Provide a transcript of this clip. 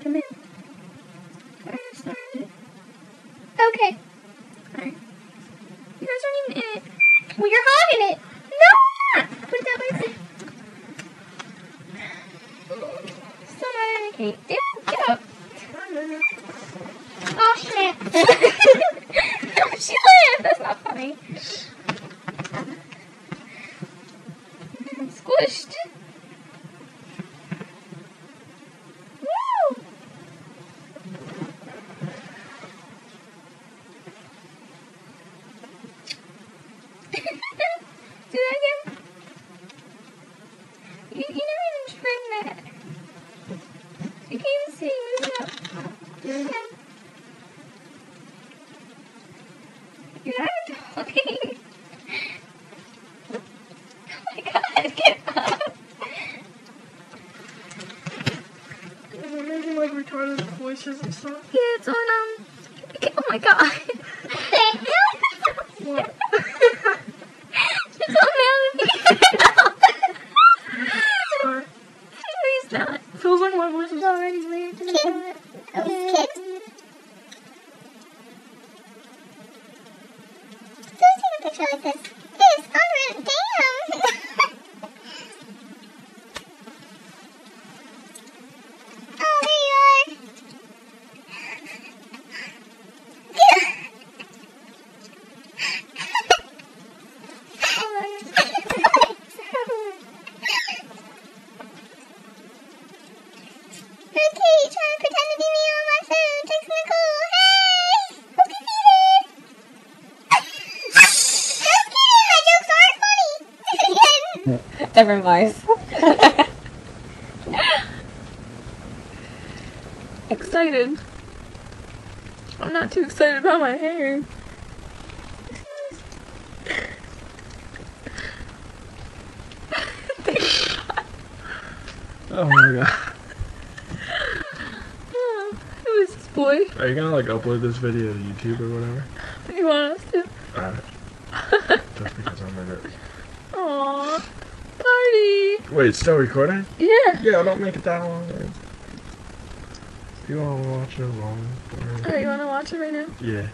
Come in. Alright, started. Okay. Alright. You guys aren't even in it. Well, you're hogging it. No! Put it down by yourself. Still not in it. Okay. Get up. Oh, shit. She laughed. That's not funny. I'm squished. Woo! Do that again. You never even trim that. You can't even see. Move it up. Do it again. You're not even talking. Oh my god, get up. We're making like retarded voices and stuff. Yeah, it's on, oh my god. What? It's on the Sorry. No, he's not. Feels like my voice is Already weird. That was kicked. So take a picture like this. This, Conrad, damn! Oh, there you are. Okay, trying to pretend to be me on my phone. Text Nicole. Hey! Let's get seated! Just kidding! My jokes aren't funny! Different voice. Excited. I'm not too excited about my hair. Oh my god. Who is this boy? Are you gonna like upload this video to YouTube or whatever? You want us to? Alright. Just because I'm in it. Aww. Party. Wait, it's still recording? Yeah. Yeah, don't make it that long. Do you want to watch it long? Alright, you want to watch it right now? Yeah.